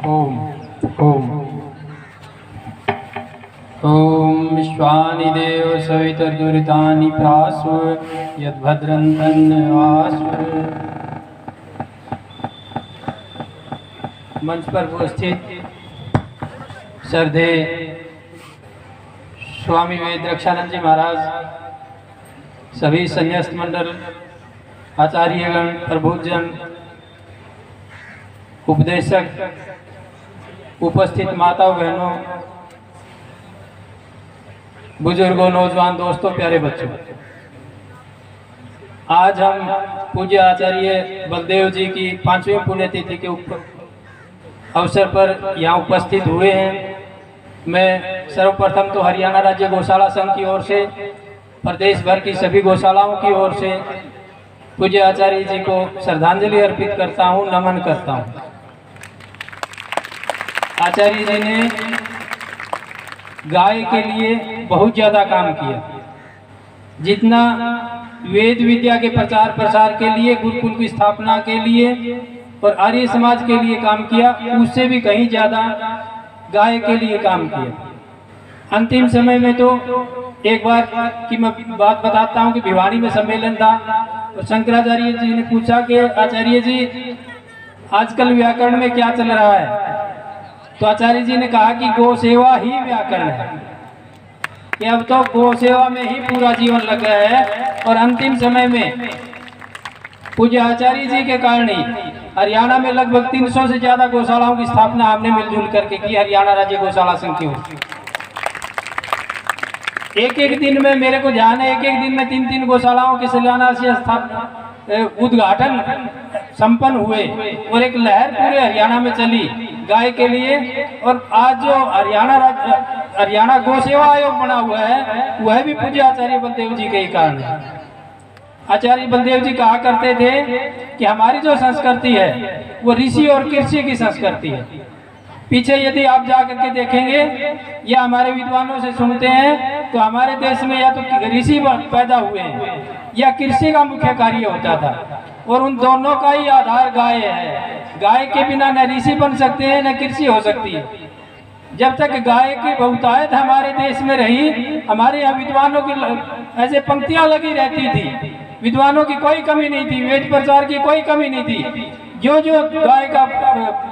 ओम ओम ओम विश्वानि देव सवितर्दुरितानि प्रास्व यद्भद्रं तन्नवास्व। मंच पर उपस्थित श्रद्धे स्वामी वेद रक्षानंद जी महाराज, सभी संन्यास्त मंडल, आचार्यगण, प्रबुद्धजन, उपदेशक, उपस्थित माताओं बहनों, बुजुर्गों, नौजवान दोस्तों, प्यारे बच्चों, आज हम पूज्य आचार्य बलदेव जी की 5वीं पुण्यतिथि के अवसर पर यहाँ उपस्थित हुए हैं। मैं सर्वप्रथम तो हरियाणा राज्य गौशाला संघ की ओर से, प्रदेश भर की सभी गौशालाओं की ओर से पूज्य आचार्य जी को श्रद्धांजलि अर्पित करता हूँ, नमन करता हूँ। आचार्य जी ने गाय के लिए बहुत ज़्यादा काम किया। जितना वेद विद्या के प्रचार प्रसार के लिए, गुरुकुल की स्थापना के लिए और आर्य समाज के लिए काम किया, उससे भी कहीं ज़्यादा गाय के लिए काम किया। अंतिम समय में तो एक बार की मैं बात बताता हूँ कि भिवानी में सम्मेलन था और शंकराचार्य जी ने पूछा कि आचार्य जी आजकल व्याकरण में क्या चल रहा है? तो आचार्य जी ने कहा कि गौ सेवा ही व्याकरण है, कि अब तो गौ सेवा में ही पूरा जीवन लगा है। और अंतिम समय में पूज्य आचार्य जी के कारण ही हरियाणा में लगभग 300 से ज्यादा गौशालाओं की स्थापना हमने मिलजुल करके की, हरियाणा राज्य गौशाला संघ की ओर से। एक एक दिन में मेरे को ध्यान है, एक एक दिन में 3-3 गौशालाओं के शिलान्यास या स्थापना उद्घाटन संपन्न हुए और एक लहर पूरे हरियाणा में चली गाय के लिए। और आज जो हरियाणा गौ सेवा आयोग बना हुआ है, वह भी पूज्य आचार्य बलदेव जी के ही कारण है। आचार्य बलदेव जी कहा करते थे कि हमारी जो संस्कृति है वो ऋषि और कृषि की संस्कृति है। पीछे यदि आप जा करके देखेंगे या हमारे विद्वानों से सुनते हैं तो हमारे देश में या तो ऋषि पैदा हुए हैं या कृषि का मुख्य कार्य होता था, और उन दोनों का ही आधार गाय है। गाय के बिना न ऋषि बन सकते हैं न कृषि हो सकती है। जब तक गाय की बहुतायत हमारे देश में रही, हमारे यहाँ विद्वानों की ऐसे पंक्तियां लगी रहती थी, विद्वानों की कोई कमी नहीं थी, वेद प्रचार की कोई कमी नहीं थी। जो जो गाय का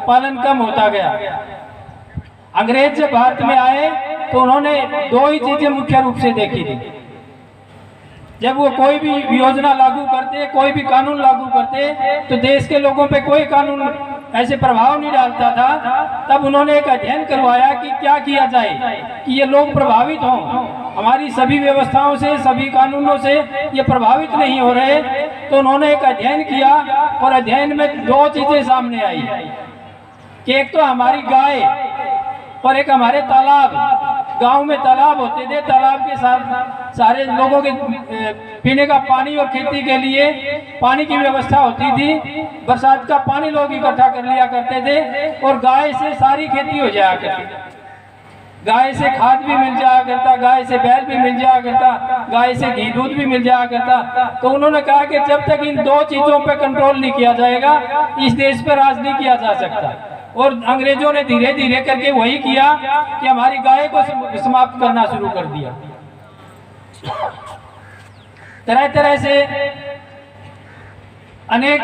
पालन कम होता गया। अंग्रेज जब भारत में आए तो उन्होंने 2 ही चीजें मुख्य रूप से देखी थी। जब वो कोई भी योजना लागू करते, कोई भी कानून लागू करते, तो देश के लोगों पे कोई कानून ऐसे प्रभाव नहीं डालता था। तब उन्होंने एक अध्ययन करवाया कि क्या किया जाए कि ये लोग प्रभावित हों, हमारी सभी व्यवस्थाओं से, सभी कानूनों से ये प्रभावित नहीं हो रहे। तो उन्होंने एक अध्ययन किया और अध्ययन में 2 चीजें सामने आई कि एक तो हमारी गाय और एक हमारे तालाब। गांव में तालाब होते थे, तालाब के साथ सारे लोगों के पीने का पानी और खेती के लिए पानी की व्यवस्था होती थी। बरसात का पानी लोग इकट्ठा कर लिया करते थे और गाय से सारी खेती हो जाया करती। गाय से खाद भी मिल जाया करता, गाय से बैल भी मिल जाया करता, गाय से घी दूध भी मिल जाया करता। तो उन्होंने कहा कि जब तक इन 2 चीजों पर कंट्रोल नहीं किया जाएगा, इस देश पर राज नहीं किया जा सकता। और अंग्रेजों ने धीरे धीरे करके वही किया कि हमारी गाय को समाप्त करना शुरू कर दिया। तरह तरह से अनेक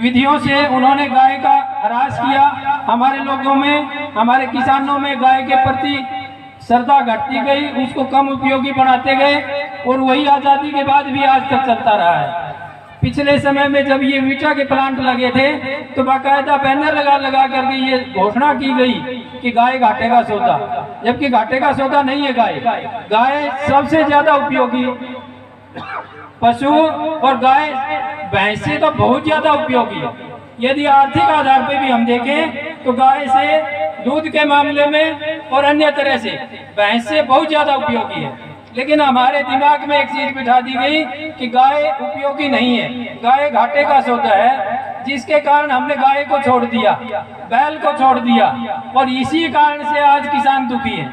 विधियों से उन्होंने गाय का ह्रास किया। हमारे लोगों में, हमारे किसानों में गाय के प्रति श्रद्धा घटती गई, उसको कम उपयोगी बनाते गए और वही आज़ादी के बाद भी आज तक चलता रहा है। पिछले समय में जब ये वीटा के प्लांट लगे थे तो बाकायदा बैनर लगा करके ये घोषणा की गई कि गाय घाटे का सौदा, जबकि घाटे का सौदा नहीं है गाय। गाय सबसे ज्यादा उपयोगी पशु, और गाय भैंसे तो बहुत ज्यादा उपयोगी है। यदि आर्थिक आधार पे भी हम देखें तो गाय से दूध के मामले में और अन्य तरह से भैंस से बहुत ज्यादा उपयोगी है। लेकिन हमारे दिमाग में एक चीज बिठा दी गई कि गाय उपयोगी नहीं है, गाय घाटे का सौदा है, जिसके कारण हमने गाय को छोड़ दिया, बैल को छोड़ दिया और इसी कारण से आज किसान दुखी है।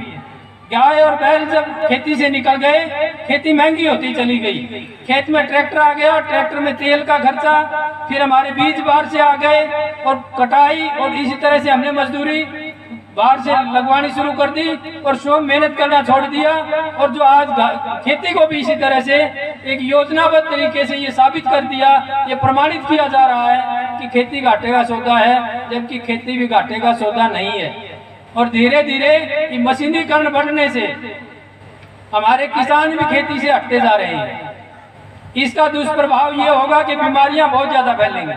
गाय और बैल जब खेती से निकल गए, खेती महंगी होती चली गई। खेत में ट्रैक्टर आ गया, ट्रैक्टर में तेल का खर्चा, फिर हमारे बीज बाहर से आ गए और कटाई, और इसी तरह से हमने मजदूरी बाहर से लगवानी शुरू कर दी और स्वयं मेहनत करना छोड़ दिया। और जो आज खेती को भी इसी तरह से एक योजनाबद्ध तरीके से ये साबित कर दिया, ये प्रमाणित किया जा रहा है कि खेती घाटे का सौदा है, जबकि खेती भी घाटे का सौदा नहीं है। और धीरे धीरे मशीनीकरण बढ़ने से हमारे किसान भी खेती से हटते जा रहे हैं। इसका दुष्प्रभाव ये होगा कि बीमारियां बहुत ज्यादा फैलेंगी,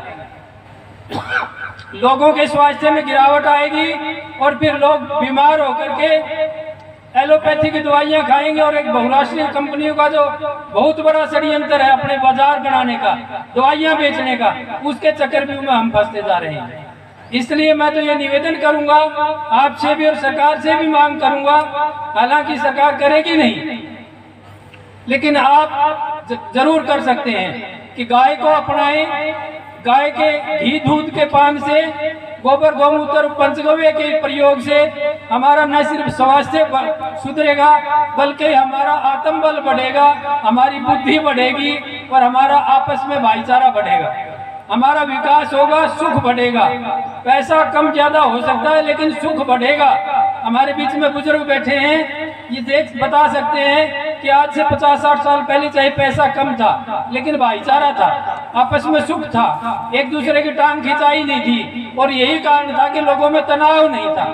लोगों के स्वास्थ्य में गिरावट आएगी और फिर लोग बीमार होकर के एलोपैथी की दवाइयां खाएंगे। और एक बहुराष्ट्रीय कंपनियों का जो बहुत बड़ा षड्यंत्र है अपने बाजार बनाने का, दवाइयां बेचने का, उसके चक्रव्यूह में हम फंसते जा रहे हैं। इसलिए मैं तो ये निवेदन करूंगा आपसे भी और सरकार से भी मांग करूंगा, हालांकि सरकार करेगी नहीं, लेकिन आप जरूर कर सकते हैं कि गाय को अपनाएं। गाय के घी दूध के पान से, गोबर गौमूत्र पंचगव्य के प्रयोग से हमारा न सिर्फ स्वास्थ्य सुधरेगा बल्कि हमारा आत्मबल बढ़ेगा, हमारी बुद्धि बढ़ेगी और हमारा आपस में भाईचारा बढ़ेगा, हमारा विकास होगा, सुख बढ़ेगा। पैसा कम ज्यादा हो सकता है लेकिन सुख बढ़ेगा। हमारे बीच में बुजुर्ग बैठे हैं, ये बता सकते हैं कि आज से 50-60 साल पहले चाहे पैसा कम था लेकिन भाईचारा था, आपस में सुख था, एक दूसरे की टांग खिंचाई नहीं थी। और यही कारण था कि लोगों में तनाव नहीं था,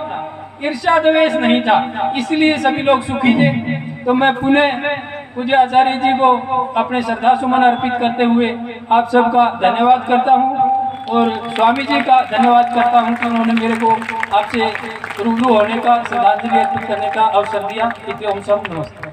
ईर्ष्या द्वेष नहीं था, इसलिए सभी लोग सुखी थे। तो मैं पुनः पूज्य आचार्य जी को अपने श्रद्धा सुमन अर्पित करते हुए आप सबका धन्यवाद करता हूं और स्वामी जी का धन्यवाद करता हूं कि उन्होंने मेरे को आपसे रूबरू होने का, श्रद्धांजलि अर्पित करने का अवसर दिया। ओम सब नमस्ते।